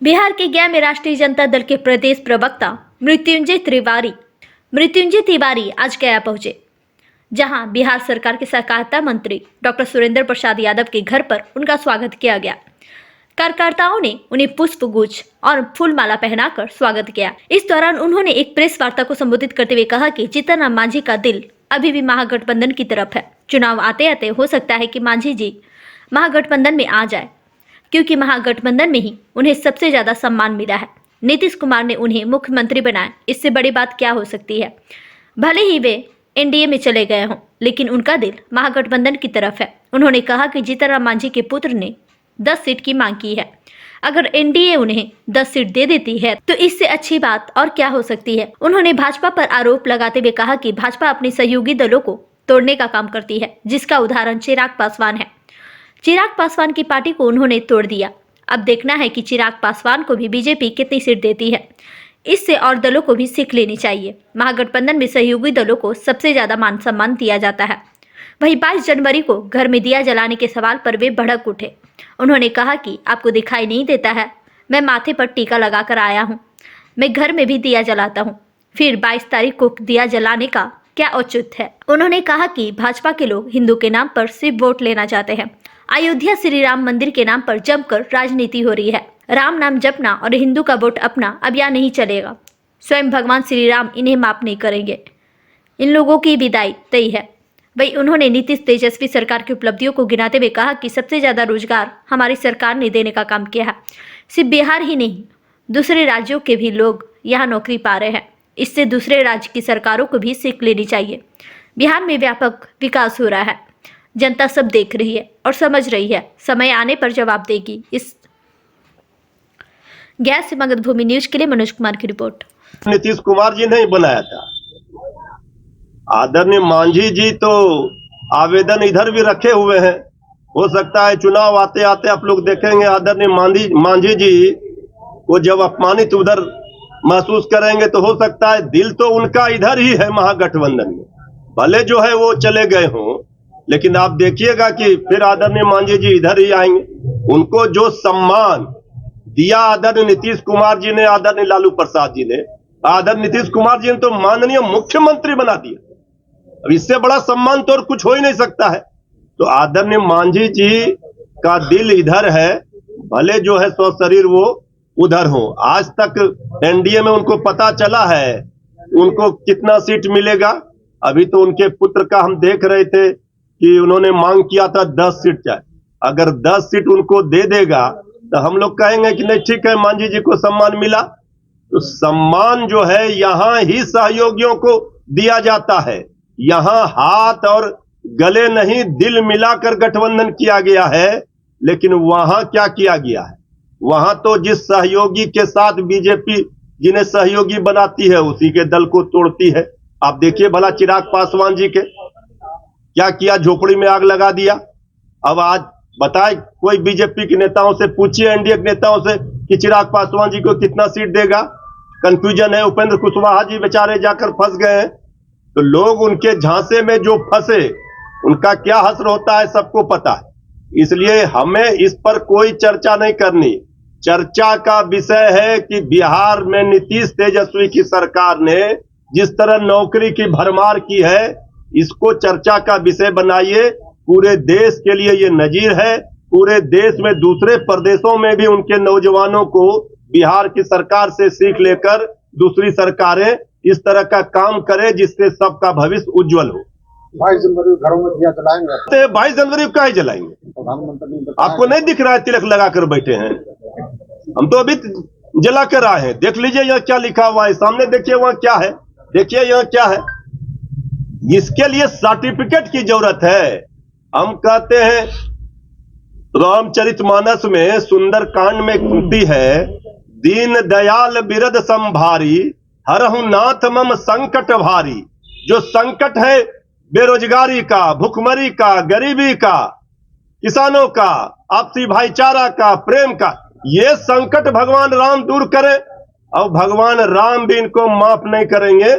बिहार के गया में राष्ट्रीय जनता दल के प्रदेश प्रवक्ता मृत्युंजय तिवारी आज गया पहुंचे, जहां बिहार सरकार के सहकारिता मंत्री डॉक्टर सुरेंद्र प्रसाद यादव के घर पर उनका स्वागत किया गया। कार्यकर्ताओं ने उन्हें पुष्पगुच्छ और फूलमाला पहनाकर स्वागत किया। इस दौरान उन्होंने एक प्रेस वार्ता को संबोधित करते हुए कहा कि जीतन राम मांझी का दिल अभी भी महागठबंधन की तरफ है। चुनाव आते आते हो सकता है कि मांझी जी महागठबंधन में आ जाए, क्योंकि महागठबंधन में ही उन्हें सबसे ज्यादा सम्मान मिला है। नीतीश कुमार ने उन्हें मुख्यमंत्री बनाया, इससे बड़ी बात क्या हो सकती है। भले ही वे एनडीए में चले गए हों, लेकिन उनका दिल महागठबंधन की तरफ है। उन्होंने कहा कि जीतन राम मांझी के पुत्र ने 10 सीट की मांग की है। अगर एनडीए उन्हें 10 सीट दे देती है तो इससे अच्छी बात और क्या हो सकती है। उन्होंने भाजपा पर आरोप लगाते हुए कहा कि भाजपा अपने सहयोगी दलों को तोड़ने का काम करती है, जिसका उदाहरण चिराग पासवान है। चिराग पासवान की पार्टी को उन्होंने तोड़ दिया। अब देखना है कि चिराग पासवान को भी बीजेपी कितनी सीट देती है। इससे और दलों को भी सीख लेनी चाहिए। महागठबंधन में सहयोगी दलों को सबसे ज्यादा मान सम्मान दिया जाता है। वहीं 22 जनवरी को घर में दिया जलाने के सवाल पर वे भड़क उठे। उन्होंने कहा कि आपको दिखाई नहीं देता है, मैं माथे पर टीका लगाकर आया हूँ, मैं घर में भी दिया जलाता हूँ, फिर 22 तारीख को दिया जलाने का क्या औचित्य है। उन्होंने कहा कि भाजपा के लोग हिंदू के नाम पर सिर्फ वोट लेना चाहते हैं। अयोध्या श्री राम मंदिर के नाम पर जमकर राजनीति हो रही है। राम नाम जपना और हिंदू का वोट अपना अब यह नहीं चलेगा। स्वयं भगवान श्री राम इन्हें माफ नहीं करेंगे। इन लोगों की विदाई तय है। वही उन्होंने नीतीश तेजस्वी सरकार की उपलब्धियों को गिनाते हुए कहा कि सबसे ज्यादा रोजगार हमारी सरकार ने देने का काम किया है। सिर्फ बिहार ही नहीं, दूसरे राज्यों के भी लोग यहाँ नौकरी पा रहे हैं। इससे दूसरे राज्य की सरकारों को भी सीख लेनी चाहिए। बिहार में व्यापक विकास हो रहा है, जनता सब देख रही है और समझ रही है। समय आने पर जवाब देगी। इस गया से मगध भूमि न्यूज के लिए मनोज कुमार की रिपोर्ट। नीतीश कुमार जी ने बनाया था। आदरणीय मांझी जी तो आवेदन इधर भी रखे हुए हैं। हो सकता है चुनाव आते आते आप लोग देखेंगे आदरणीय मांझी जी को जब अपमानित उधर महसूस करेंगे तो हो सकता है दिल तो उनका इधर ही है महागठबंधन में। भले जो है वो चले गए हों, लेकिन आप देखिएगा कि फिर आदरणीय मांझी जी इधर ही आएंगे। उनको जो सम्मान दिया आदरणीय नीतीश कुमार जी ने, आदरणीय लालू प्रसाद जी ने, आदरणीय नीतीश कुमार जी ने तो माननीय मुख्यमंत्री बना दिया। अब इससे बड़ा सम्मान तो और कुछ हो ही नहीं सकता है। तो आदरणीय मांझी जी का दिल इधर है, भले जो है स्व शरीर वो उधर हो। आज तक एनडीए में उनको पता चला है उनको कितना सीट मिलेगा। अभी तो उनके पुत्र का हम देख रहे थे कि उन्होंने मांग किया था 10 सीट चाहे। अगर 10 सीट उनको दे देगा तो हम लोग कहेंगे कि नहीं ठीक है, मांझी जी को सम्मान मिला। तो सम्मान जो है यहाँ ही सहयोगियों को दिया जाता है। यहाँ हाथ और गले नहीं, दिल मिलाकर गठबंधन किया गया है। लेकिन वहां क्या किया गया है? वहां तो जिस सहयोगी के साथ बीजेपी जिन्हें सहयोगी बनाती है उसी के दल को तोड़ती है। आप देखिए भला चिराग पासवान जी के क्या किया, झोपड़ी में आग लगा दिया। अब आज बताए कोई बीजेपी के नेताओं से पूछिए, एनडीए के नेताओं से कि चिराग पासवान जी को कितना सीट देगा। कंफ्यूजन है। उपेंद्र कुशवाहा जी बेचारे जाकर फंस गए हैं। तो लोग उनके झांसे में जो फंसे उनका क्या हश्र होता है सबको पता है। इसलिए हमें इस पर कोई चर्चा नहीं करनी। चर्चा का विषय है कि बिहार में नीतीश तेजस्वी की सरकार ने जिस तरह नौकरी की भरमार की है, इसको चर्चा का विषय बनाइए। पूरे देश के लिए ये नजीर है। पूरे देश में दूसरे प्रदेशों में भी उनके नौजवानों को बिहार की सरकार से सीख लेकर दूसरी सरकारें इस तरह का काम करें जिससे सबका भविष्य उज्जवल हो। 22 जनवरी को घरों में दिया जलाएंगे। 22 जनवरी को काहे जलाएंगे? प्रधानमंत्री आपको नहीं दिख रहा है तिलक लगाकर बैठे हैं? हम तो अभी जला कर आए हैं। देख लीजिए यहाँ क्या लिखा हुआ है, सामने देखिए वहाँ क्या है, देखिए यहाँ क्या है। इसके लिए सर्टिफिकेट की जरूरत है। हम कहते हैं रामचरितमानस में सुंदर कांड में कुंती है, दीन दयाल बिरद संभारी हरहु नाथ मम संकट भारी। जो संकट है बेरोजगारी का, भुखमरी का, गरीबी का, किसानों का, आपसी भाईचारा का, प्रेम का, ये संकट भगवान राम दूर करे। और भगवान राम भी इनको माफ नहीं करेंगे।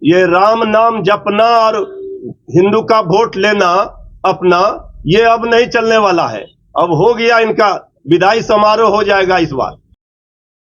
ये राम नाम जपना और हिंदू का वोट लेना अपना, ये अब नहीं चलने वाला है। अब हो गया, इनका विदाई समारोह हो जाएगा इस बार।